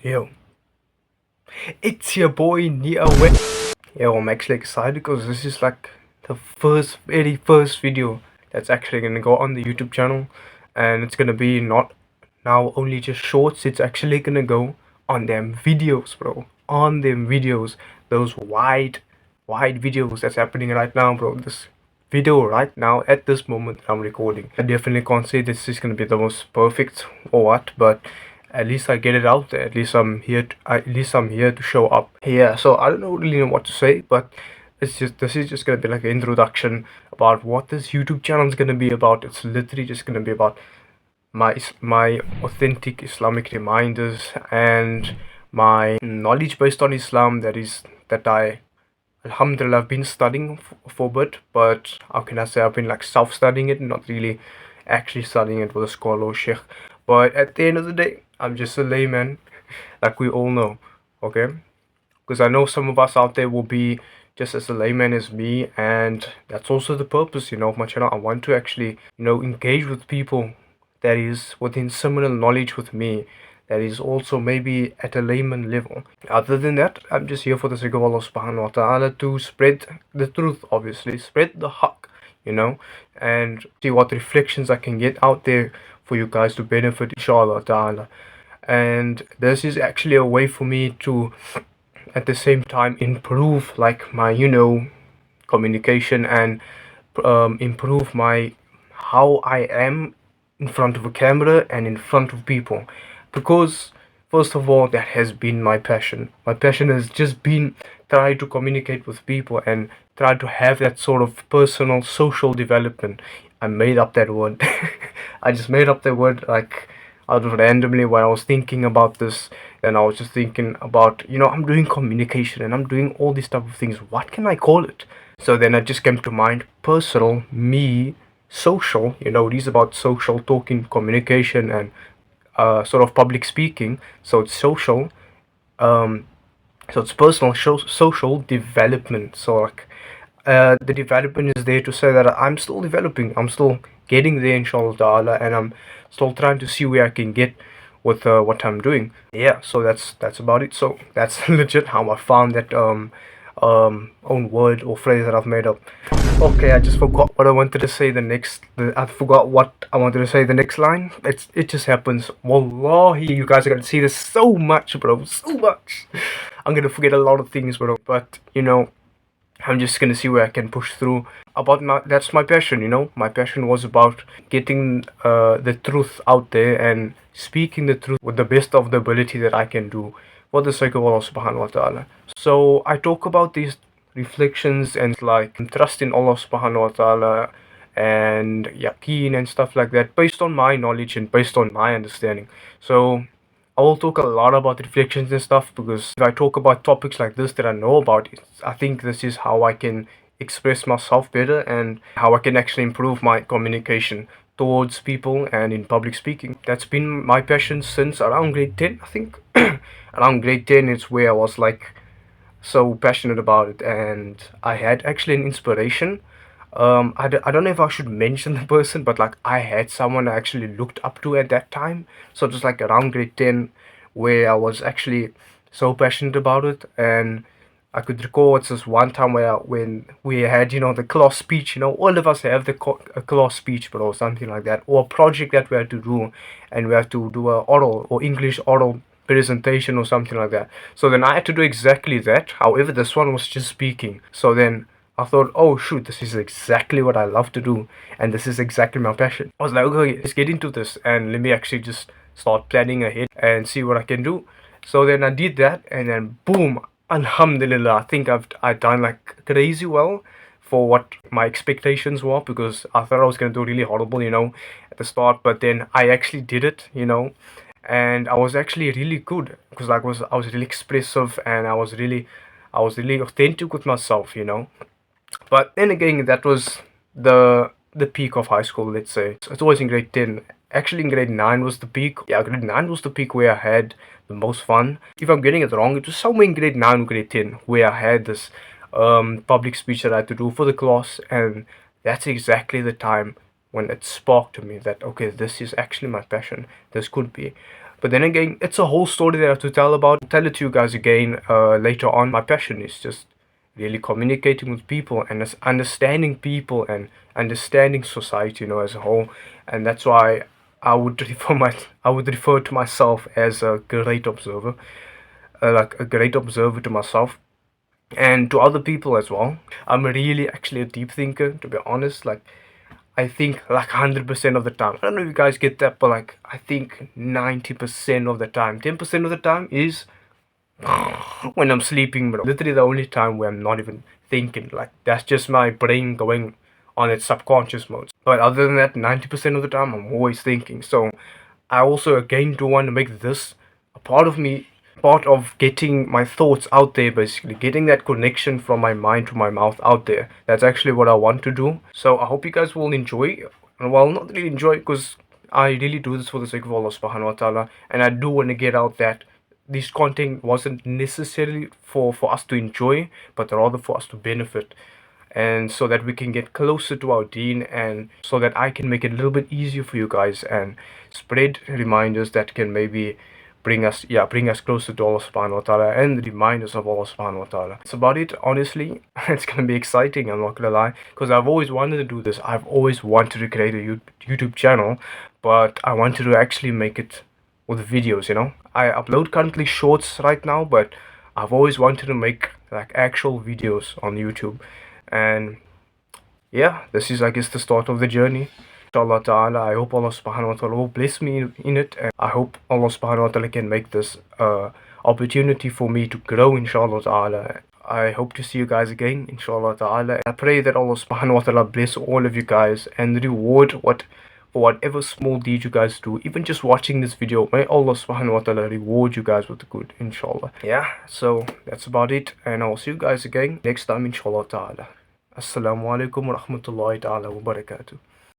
Yo, it's your boy Nia Wet. Yo, I'm actually excited because this is like the very first video that's actually gonna go on the YouTube channel, and it's gonna be not now only just shorts. It's actually gonna go on them videos, bro. On them videos, those wide videos that's happening right now, bro. This video right now at this moment I'm recording. I definitely can't say this is gonna be the most perfect or what, but at least I get it out there. At least I'm here. At least I'm here to show up. Yeah. So I don't really know what to say, but this is just gonna be like an introduction about what this YouTube channel is gonna be about. It's literally just gonna be about my authentic Islamic reminders and my knowledge based on Islam. That I Alhamdulillah I've been studying for a bit, but how can I say I've been like self-studying it, not really actually studying it with a scholar or sheikh. But at the end of the day, I'm just a layman, like we all know, okay? Because I know some of us out there will be just as a layman as me, and that's also the purpose, of my channel. I want to actually, engage with people that is within similar knowledge with me, that is also maybe at a layman level. Other than that, I'm just here for the sake of Allah subhanahu wa ta'ala to spread the truth, obviously, spread the haqq, and see what reflections I can get out there for you guys to benefit, inshallah ta'ala. And this is actually a way for me to at the same time improve like my communication and improve my how I am in front of a camera and in front of people, because first of all that has been my passion has just been try to communicate with people and try to have that sort of personal social development. I made up that word. I just made up that word like out of randomly when I was thinking about this, and I was just thinking about, I'm doing communication and I'm doing all these type of things. What can I call it? So then it just came to mind personal, me, social, it is about social talking, communication, and sort of public speaking. So it's social, um, so it's personal, social development. So like, the development is there to say that I'm still developing. I'm still getting there, inshallah ta'ala, and I'm still trying to see where I can get with what I'm doing. Yeah, so that's about it. So that's legit how I found that own word or phrase that I've made up. Okay, I just forgot what I wanted to say I forgot what I wanted to say the next line. It just happens. Wallahi, you guys are gonna see this so much, bro. So much. I'm gonna forget a lot of things, bro. But I'm just gonna see where I can push through. That's my passion. My passion was about getting the truth out there and speaking the truth with the best of the ability that I can do for the sake of Allah subhanahu wa ta'ala. So I talk about these reflections and like trust in Allah subhanahu wa ta'ala and yaqeen and stuff like that based on my knowledge and based on my understanding. So I will talk a lot about reflections and stuff, because if I talk about topics like this that I know about, I think this is how I can express myself better and how I can actually improve my communication towards people and in public speaking. That's been my passion since around grade 10, I think. Around grade 10 it's where I was like so passionate about it, and I had actually an inspiration. I don't know if I should mention the person, but like I had someone I actually looked up to at that time. So it was like around grade 10 where I was actually so passionate about it. And I could recall it's this one time when we had, the class speech, all of us have a class speech, but or something like that, or a project that we had to do, and we have to do a oral or English oral presentation or something like that. So then I had to do exactly that. However, this one was just speaking. So then I thought, oh shoot, this is exactly what I love to do, and this is exactly my passion. I was like, okay, let's get into this and let me actually just start planning ahead and see what I can do. So then I did that, and then boom, Alhamdulillah, I think I done like crazy well for what my expectations were, because I thought I was gonna do really horrible, at the start, but then I actually did it, and I was actually really good because like I was really expressive, and I was really authentic with myself, But then again, that was the peak of high school, let's say. So it's always in grade 10. Actually, in grade 9 was the peak. Yeah, grade 9 was the peak where I had the most fun. If I'm getting it wrong, it was somewhere in grade 9 or grade 10 where I had this public speech that I had to do for the class, and that's exactly the time when it sparked to me that, okay, this is actually my passion. This could be. But then again, it's a whole story that I have to tell about. I'll tell it to you guys again later on. My passion is just really communicating with people and just understanding people and understanding society, as a whole. And that's why I would refer to myself as a great observer, like a great observer to myself and to other people as well. I'm really actually a deep thinker, to be honest. Like, I think like 100% of the time. I don't know if you guys get that, but like, I think 90% of the time, 10% of the time is when I'm sleeping, but literally the only time where I'm not even thinking. Like, that's just my brain going on its subconscious mode. But other than that, 90% of the time, I'm always thinking. So, I also again do want to make this a part of me, part of getting my thoughts out there, basically getting that connection from my mind to my mouth out there. That's actually what I want to do. So I hope you guys will enjoy. Well, not really enjoy, because I really do this for the sake of Allah subhanahu wa ta'ala, and I do want to get out that this content wasn't necessarily for us to enjoy, but rather for us to benefit, and so that we can get closer to our deen, and so that I can make it a little bit easier for you guys and spread reminders that can maybe bring us closer to Allah subhanahu wa ta'ala and the reminders of Allah subhanahu wa ta'ala. That's about it, honestly. It's gonna be exciting, I'm not gonna lie, because I've always wanted to do this. I've always wanted to create a YouTube channel, but I wanted to actually make it with videos. I upload currently shorts right now, but I've always wanted to make like actual videos on YouTube. And yeah, this is, I guess, the start of the journey. Inshallah ta'ala, I hope Allah subhanahu wa ta'ala will bless me in it, and I hope Allah subhanahu wa ta'ala can make this opportunity for me to grow, inshallah ta'ala. I hope to see you guys again, inshallah ta'ala. I pray that Allah subhanahu wa ta'ala bless all of you guys and reward for whatever small deed you guys do. Even just watching this video, may Allah subhanahu wa ta'ala reward you guys with the good, inshallah. Yeah, so that's about it, and I'll see you guys again next time, inshallah ta'ala. Assalamu alaikum wa rahmatullahi ta'ala wa barakatuh.